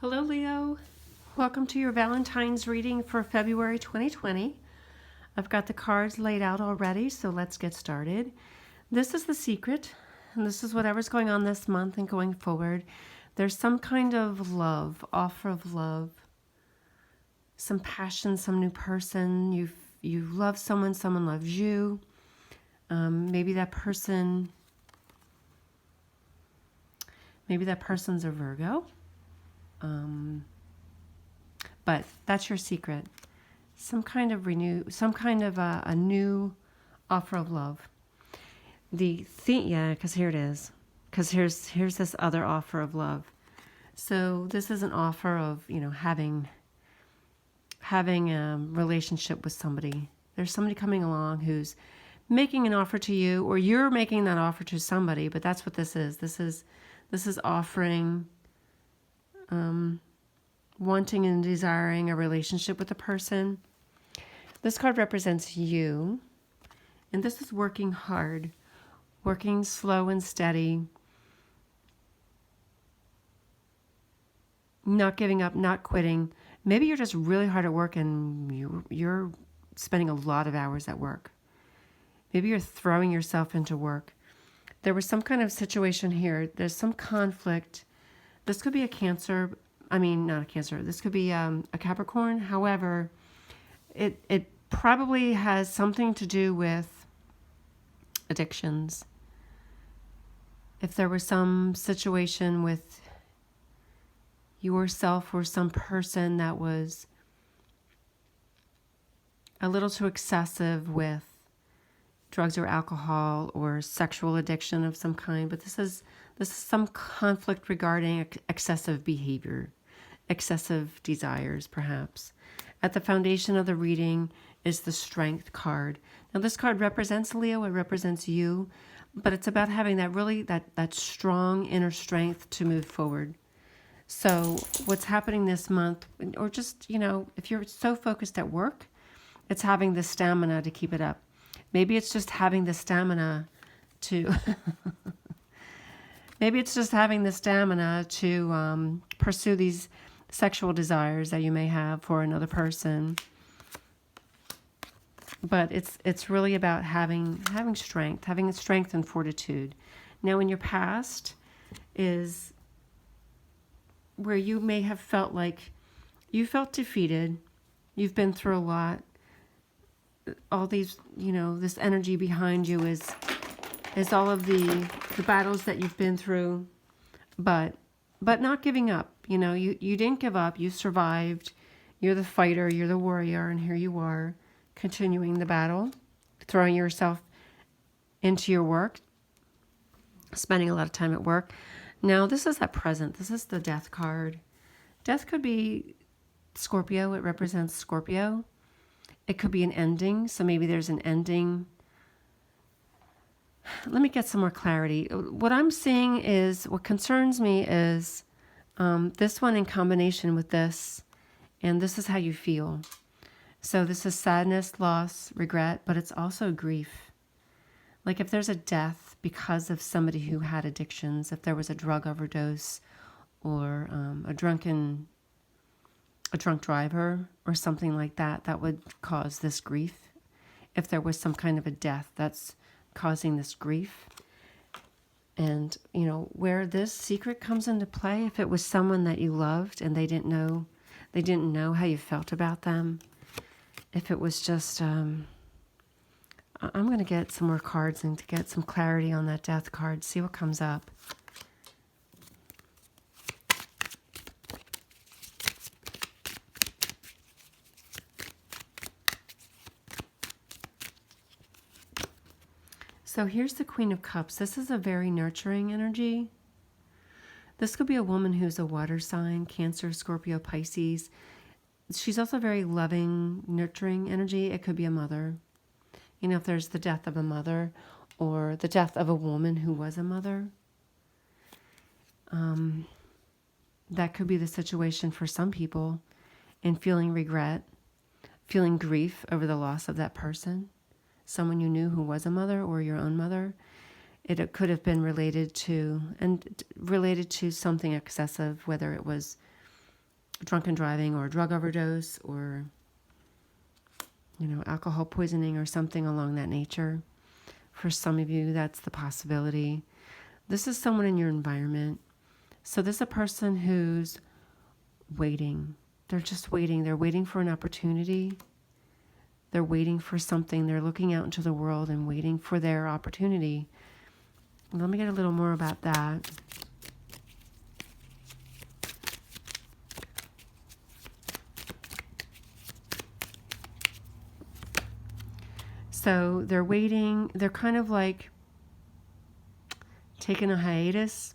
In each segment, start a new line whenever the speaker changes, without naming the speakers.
Hello, Leo. Welcome to your Valentine's reading for February 2020. I've got the cards laid out already, so let's get started. This is the secret, and this is whatever's going on this month and going forward. There's some kind of love, offer of love, some passion, some new person. You love someone, someone loves you. Maybe that person's a Virgo. But that's your secret. Some kind of a new offer of love. The theme, yeah, because here it is. Because here's this other offer of love. So this is an offer of, having a relationship with somebody. There's somebody coming along who's making an offer to you, or you're making that offer to somebody. But that's what this is. This is offering. Wanting and desiring a relationship with a person. This card represents you, and this is working hard, working slow and steady, not giving up, not quitting. Maybe you're just really hard at work and you're spending a lot of hours at work. Maybe you're throwing yourself into work. There was some kind of situation here. There's some conflict. This could be a Cancer. Not a Cancer. This could be a Capricorn. However, it probably has something to do with addictions. If there was some situation with yourself or some person that was a little too excessive with drugs or alcohol or sexual addiction of some kind, but this is some conflict regarding excessive behavior. Excessive desires, perhaps. At the foundation of the reading is the Strength card. Now, this card represents Leo. It represents you, but it's about having that strong inner strength to move forward. So what's happening this month, or just, if you're so focused at work, it's having the stamina to keep it up. Maybe it's just having the stamina to... Maybe it's just having the stamina to pursue these sexual desires that you may have for another person. But it's really about having strength and fortitude. Now, in your past is where you may have felt like you felt defeated. You've been through a lot. All these, this energy behind you is all of the battles that you've been through, but not giving up. You didn't give up. You survived. You're the fighter. You're the warrior. And here you are, continuing the battle, throwing yourself into your work, spending a lot of time at work. Now, this is at present. This is the Death card. Death could be Scorpio. It represents Scorpio. It could be an ending. So maybe there's an ending. Let me get some more clarity. What I'm seeing is, what concerns me is this one in combination with this, and this is how you feel. So this is sadness, loss, regret, but it's also grief. Like if there's a death because of somebody who had addictions, if there was a drug overdose or a drunk driver or something like that, that would cause this grief. If there was some kind of a death that's causing this grief. And, where this secret comes into play, if it was someone that you loved and they didn't know how you felt about them, if it was just, I'm going to get some more cards and to get some clarity on that Death card, see what comes up. So here's the Queen of Cups. This is a very nurturing energy. This could be a woman who's a water sign, Cancer, Scorpio, Pisces. She's also very loving, nurturing energy. It could be a mother. If there's the death of a mother or the death of a woman who was a mother. That could be the situation for some people, and feeling regret, feeling grief over the loss of that person. Someone you knew who was a mother or your own mother. It could have been related to something excessive, whether it was drunken driving or drug overdose or, alcohol poisoning or something along that nature. For some of you, that's the possibility. This is someone in your environment. So this is a person who's waiting. They're just waiting. They're waiting for an opportunity. They're waiting for something. They're looking out into the world and waiting for their opportunity. Let me get a little more about that. So they're waiting. They're kind of like taking a hiatus.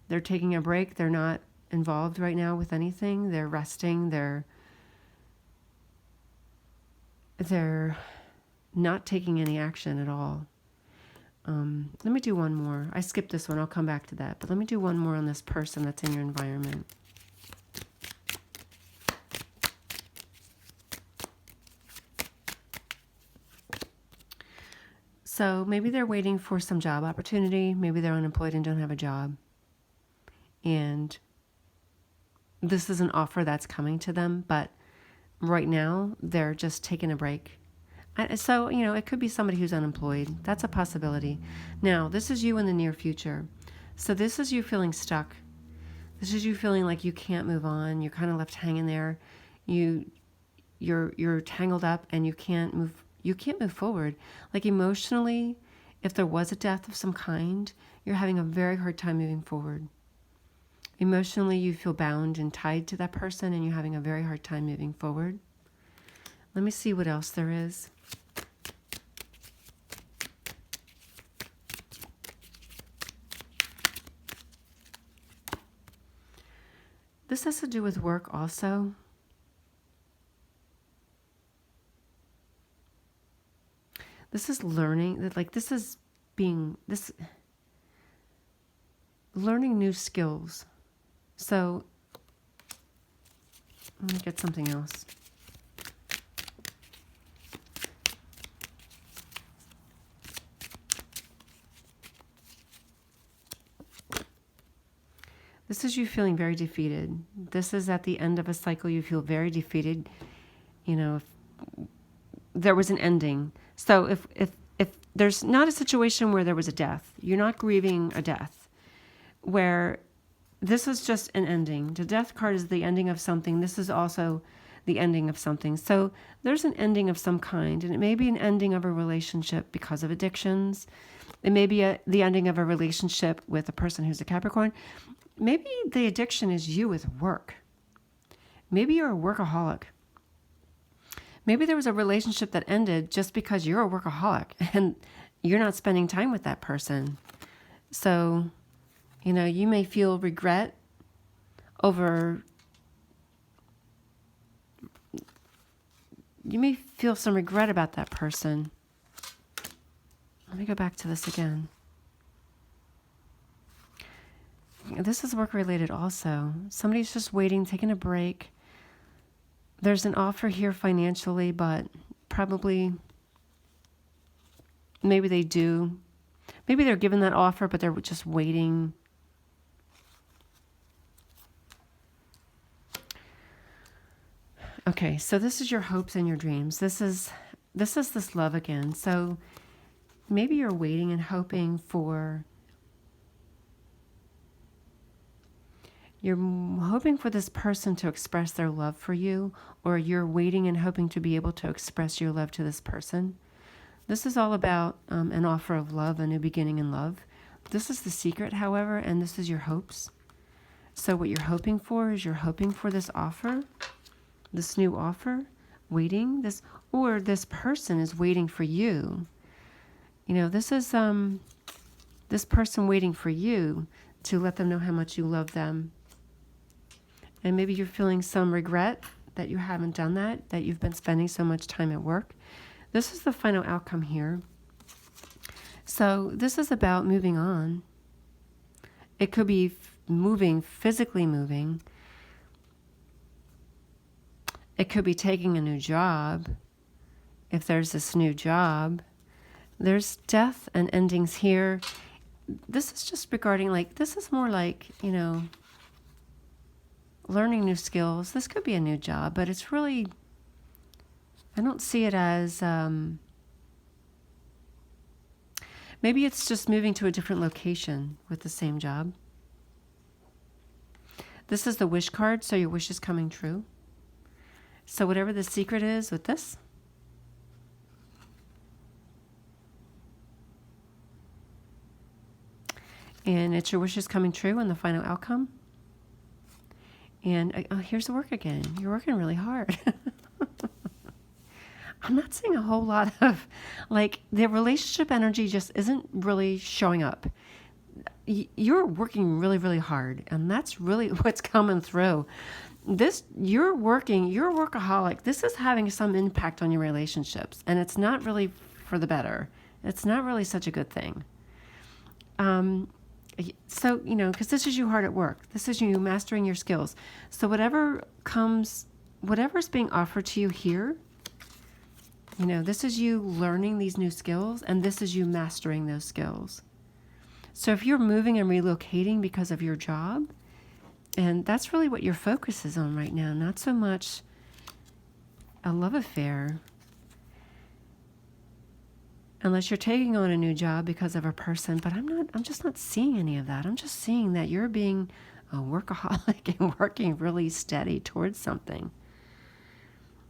They're taking a break. They're not involved right now with anything. They're resting. They're not taking any action at all. Let me do one more. I skipped this one. I'll come back to that. But let me do one more on this person that's in your environment. So maybe they're waiting for some job opportunity. Maybe they're unemployed and don't have a job. And this is an offer that's coming to them. But right now, they're just taking a break. So, it could be somebody who's unemployed. That's a possibility. Now, this is you in the near future. So this is you feeling stuck. This is you feeling like you can't move on. You're kind of left hanging there. You're tangled up and you can't move forward. Like emotionally, if there was a death of some kind, you're having a very hard time moving forward. Emotionally, you feel bound and tied to that person and you're having a very hard time moving forward. Let me see what else there is. This has to do with work also. This is learning, learning new skills. So, let me get something else. This is you feeling very defeated. This is at the end of a cycle. You feel very defeated. If there was an ending. So if there's not a situation where there was a death, you're not grieving a death, where this is just an ending. The death card is the ending of something. This is also the ending of something. So there's an ending of some kind, and it may be an ending of a relationship because of addictions. It may be the ending of a relationship with a person who's a Capricorn. Maybe the addiction is you with work. Maybe you're a workaholic. Maybe there was a relationship that ended just because you're a workaholic and you're not spending time with that person. So, you may feel regret over, you may feel some regret about that person. Let me go back to this again. This is work related also. Somebody's just waiting, taking a break. There's an offer here financially, but probably, maybe they do. Maybe they're given that offer, but they're just waiting. Okay, so this is your hopes and your dreams. This is this love again. So maybe you're waiting and hoping for, you're hoping for this person to express their love for you, or you're waiting and hoping to be able to express your love to this person. This is all about an offer of love, a new beginning in love. This is the secret, however, and this is your hopes. So what you're hoping for is you're hoping for this offer, this new offer, waiting, or this person is waiting for you. This is this person waiting for you to let them know how much you love them. And maybe you're feeling some regret that you haven't done that you've been spending so much time at work. This is the final outcome here. So this is about moving on. It could be moving, physically moving. It could be taking a new job. If there's this new job, there's death and endings here. This is just regarding, this is more like, learning new skills. This could be a new job, but it's really, I don't see it as, maybe it's just moving to a different location with the same job. This is the wish card, so your wish is coming true. So whatever the secret is with this, and it's your wishes coming true and the final outcome. And here's the work again. You're working really hard. I'm not seeing a whole lot of, like, the relationship energy just isn't really showing up. You're working really, really hard, and that's really what's coming through. You're a workaholic. This is having some impact on your relationships, and it's not really for the better. It's not really such a good thing. So, because this is you hard at work. This is you mastering your skills. So whatever's being offered to you here, this is you learning these new skills, and this is you mastering those skills. So if you're moving and relocating because of your job, and that's really what your focus is on right now, not so much a love affair. Unless you're taking on a new job because of a person, but I'm just not seeing any of that. I'm just seeing that you're being a workaholic and working really steady towards something.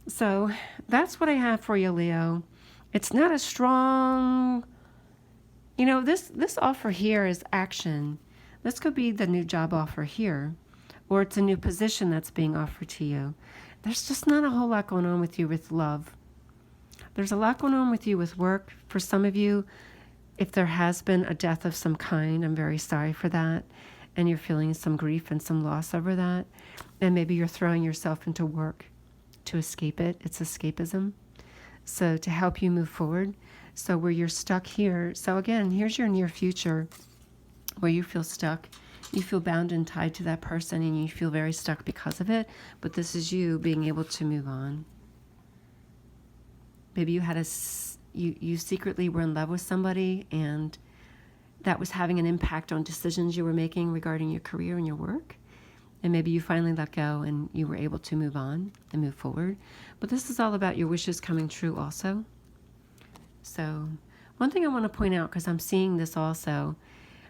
So that's what I have for you, Leo. It's not a strong, this offer here is action. This could be the new job offer here, or it's a new position that's being offered to you. There's just not a whole lot going on with you with love. There's a lot going on with you with work. For some of you, if there has been a death of some kind, I'm very sorry for that. And you're feeling some grief and some loss over that. And maybe you're throwing yourself into work to escape it. It's escapism. So to help you move forward. So where you're stuck here. So again, here's your near future where you feel stuck. You feel bound and tied to that person, and you feel very stuck because of it. But this is you being able to move on. Maybe you secretly were in love with somebody, and that was having an impact on decisions you were making regarding your career and your work. And maybe you finally let go and you were able to move on and move forward. But this is all about your wishes coming true also. So one thing I want to point out, because I'm seeing this also,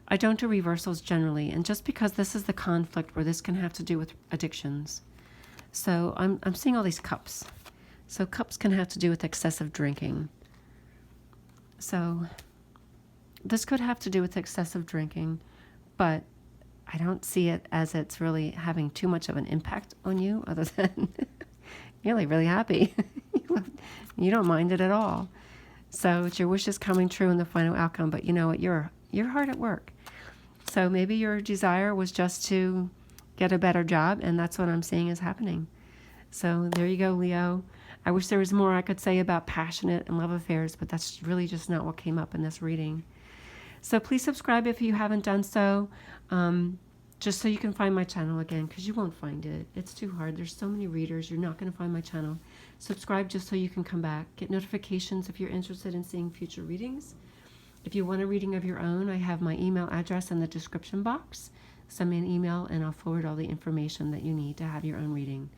I don't do reversals generally. And just because this is the conflict where this can have to do with addictions. So I'm seeing all these cups. So cups can have to do with excessive drinking. So this could have to do with excessive drinking, but I don't see it as it's really having too much of an impact on you, other than you're like really happy. You don't mind it at all. So it's your wishes coming true in the final outcome, but you know what? You're hard at work. So maybe your desire was just to get a better job, and that's what I'm seeing is happening. So there you go, Leo. I wish there was more I could say about passionate and love affairs, but that's really just not what came up in this reading. So please subscribe if you haven't done so, just so you can find my channel again, because you won't find it. It's too hard. There's so many readers. You're not going to find my channel. Subscribe just so you can come back. Get notifications if you're interested in seeing future readings. If you want a reading of your own, I have my email address in the description box. Send me an email and I'll forward all the information that you need to have your own reading.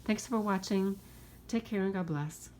Thanks for watching. Take care and God bless.